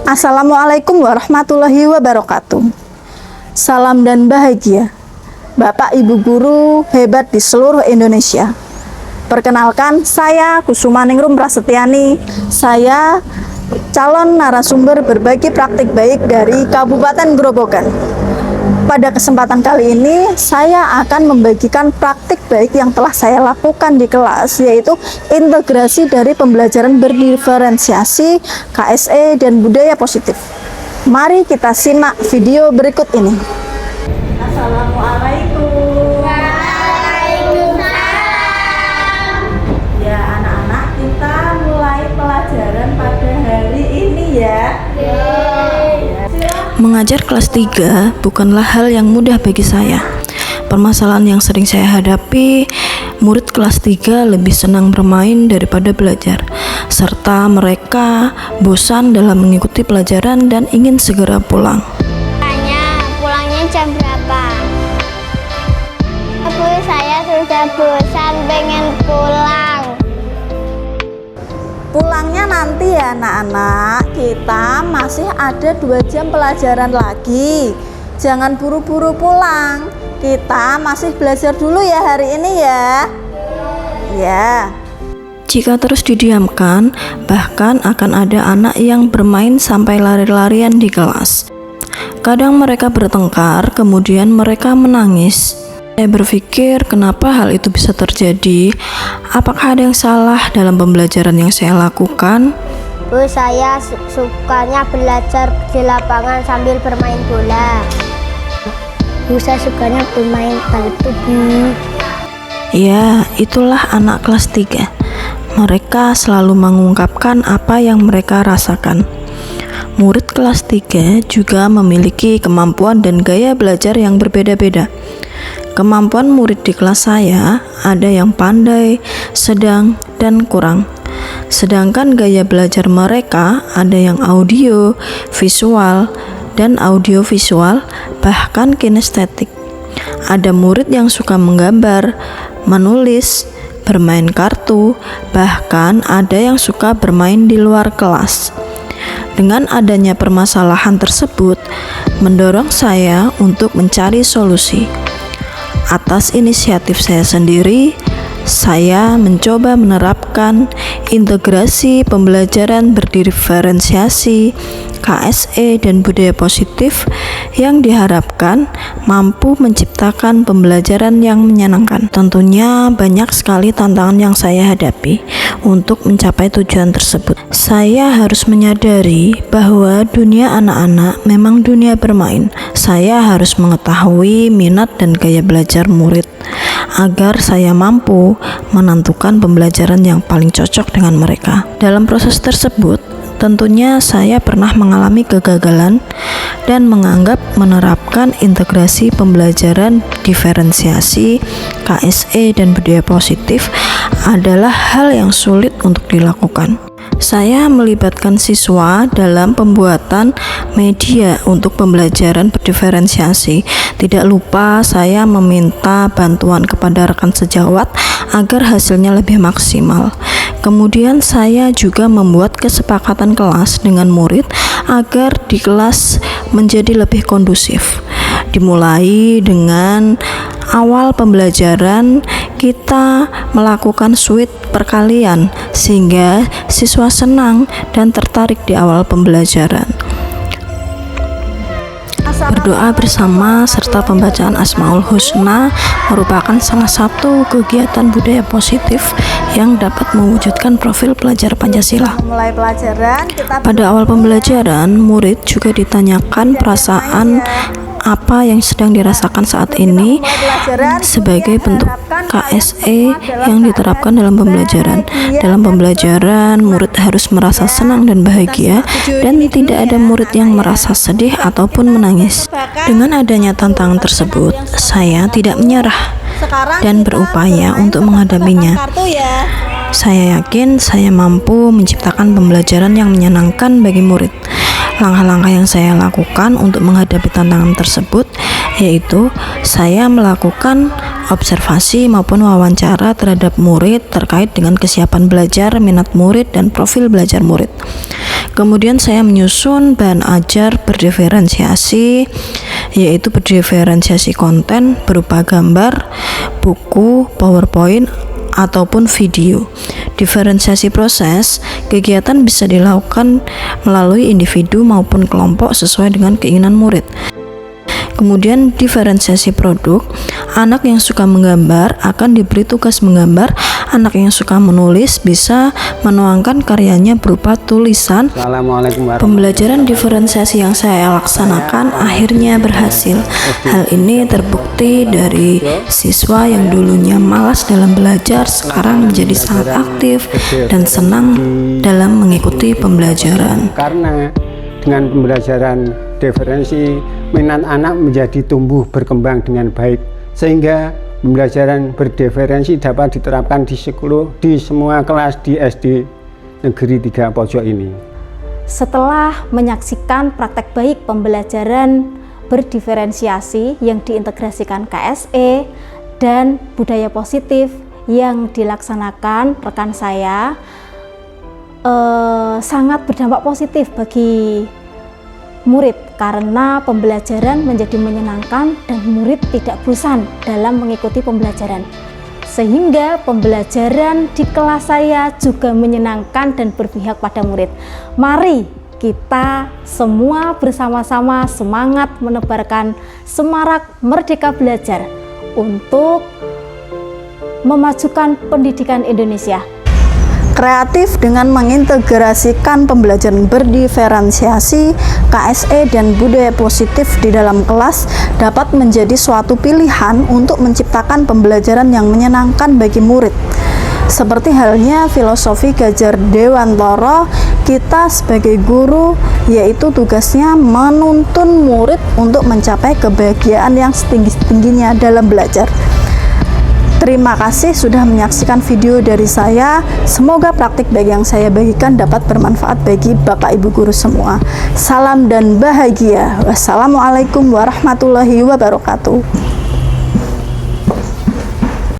Assalamualaikum warahmatullahi wabarakatuh. Salam dan bahagia Bapak Ibu guru hebat di seluruh Indonesia. Perkenalkan, saya Kusumaningrum Prasetyani. Saya calon narasumber berbagi praktik baik dari Kabupaten Grobogan. Pada kesempatan kali ini, saya akan membagikan praktik baik yang telah saya lakukan di kelas, yaitu integrasi dari pembelajaran berdiferensiasi, KSE, dan budaya positif. Mari kita simak video berikut ini. Assalamualaikum. Waalaikumsalam. Ya anak-anak, kita mulai pelajaran pada hari ini ya. Mengajar kelas 3 bukanlah hal yang mudah bagi saya. Permasalahan yang sering saya hadapi, murid kelas 3 lebih senang bermain daripada belajar, serta mereka bosan dalam mengikuti pelajaran dan ingin segera pulang. Pulangnya jam berapa? Bu, saya sudah bosan pengen pulang. Pulangnya nanti ya anak-anak, kita masih ada 2 jam pelajaran lagi. Jangan buru-buru pulang, kita masih belajar dulu ya hari ini ya. Ya. Jika terus didiamkan, bahkan akan ada anak yang bermain sampai lari-larian di kelas. Kadang mereka bertengkar, kemudian mereka menangis. Saya berpikir, kenapa hal itu bisa terjadi? Apakah ada yang salah dalam pembelajaran yang saya lakukan? Bu, saya sukanya belajar di lapangan sambil bermain bola. Bu, saya sukanya bermain kartu, Bu. Ya, itulah anak kelas 3. Mereka selalu mengungkapkan apa yang mereka rasakan. Murid kelas 3 juga memiliki kemampuan dan gaya belajar yang berbeda-beda. Kemampuan murid di kelas saya ada yang pandai, sedang, dan kurang. Sedangkan gaya belajar mereka ada yang audio, visual, dan audiovisual, bahkan kinestetik. Ada murid yang suka menggambar, menulis, bermain kartu, bahkan ada yang suka bermain di luar kelas. Dengan adanya permasalahan tersebut, mendorong saya untuk mencari solusi. Atas inisiatif saya sendiri, saya mencoba menerapkan integrasi pembelajaran berdiferensiasi, KSE, dan budaya positif yang diharapkan mampu menciptakan pembelajaran yang menyenangkan. Tentunya banyak sekali tantangan yang saya hadapi untuk mencapai tujuan tersebut. Saya harus menyadari bahwa dunia anak-anak memang dunia bermain. Saya harus mengetahui minat dan gaya belajar murid agar saya mampu menentukan pembelajaran yang paling cocok dengan mereka. Dalam proses tersebut, tentunya saya pernah mengalami kegagalan dan menganggap menerapkan integrasi pembelajaran diferensiasi, KSE, dan budaya positif adalah hal yang sulit untuk dilakukan. Saya melibatkan siswa dalam pembuatan media untuk pembelajaran berdiferensiasi. Tidak lupa saya meminta bantuan kepada rekan sejawat agar hasilnya lebih maksimal. Kemudian saya juga membuat kesepakatan kelas dengan murid agar di kelas menjadi lebih kondusif. Dimulai dengan awal pembelajaran, kita melakukan suite perkalian sehingga siswa senang dan tertarik di awal pembelajaran. Berdoa bersama serta pembacaan Asmaul Husna merupakan salah satu kegiatan budaya positif yang dapat mewujudkan profil pelajar Pancasila. Mulai pelajaran, kita Pada awal pembelajaran, murid juga ditanyakan perasaan apa yang sedang dirasakan saat ini sebagai bentuk KSE yang diterapkan dalam pembelajaran. Dalam pembelajaran, murid harus merasa senang dan bahagia, dan tidak ada murid yang merasa sedih ataupun menangis. Dengan adanya tantangan tersebut, saya tidak menyerah dan berupaya untuk menghadapinya. Saya yakin saya mampu menciptakan pembelajaran yang menyenangkan bagi murid. Langkah-langkah yang saya lakukan untuk menghadapi tantangan tersebut yaitu saya melakukan observasi maupun wawancara terhadap murid terkait dengan kesiapan belajar, minat murid, dan profil belajar murid. Kemudian saya menyusun bahan ajar berdiferensiasi, yaitu berdiferensiasi konten berupa gambar, buku, PowerPoint, ataupun video. Diferensiasi proses kegiatan bisa dilakukan melalui individu maupun kelompok sesuai dengan keinginan murid. Kemudian diferensiasi produk, anak yang suka menggambar akan diberi tugas menggambar, anak yang suka menulis bisa menuangkan karyanya berupa tulisan. Pembelajaran diferensiasi yang saya laksanakan akhirnya berhasil. Hal ini terbukti dari siswa yang dulunya malas dalam belajar sekarang menjadi sangat aktif dan senang dalam mengikuti pembelajaran. Karena dengan pembelajaran diferensi, minat anak menjadi tumbuh berkembang dengan baik, sehingga pembelajaran berdiferensi dapat diterapkan di semua kelas di SD Negeri 3 Pojok ini. Setelah menyaksikan praktek baik pembelajaran berdiferensiasi yang diintegrasikan KSE dan budaya positif yang dilaksanakan rekan saya, sangat berdampak positif bagi murid karena pembelajaran menjadi menyenangkan dan murid tidak bosan dalam mengikuti pembelajaran, sehingga pembelajaran di kelas saya juga menyenangkan dan berpihak pada murid. Mari kita semua bersama-sama semangat menebarkan semarak Merdeka Belajar untuk memajukan pendidikan Indonesia. Kreatif dengan mengintegrasikan pembelajaran berdiferensiasi, KSE, dan budaya positif di dalam kelas dapat menjadi suatu pilihan untuk menciptakan pembelajaran yang menyenangkan bagi murid. Seperti halnya filosofi Gadjar Dewantara, kita sebagai guru yaitu tugasnya menuntun murid untuk mencapai kebahagiaan yang setinggi-tingginya dalam belajar. Terima kasih sudah menyaksikan video dari saya. Semoga praktik baik yang saya bagikan dapat bermanfaat bagi Bapak Ibu guru semua. Salam dan bahagia. Wassalamualaikum warahmatullahi wabarakatuh.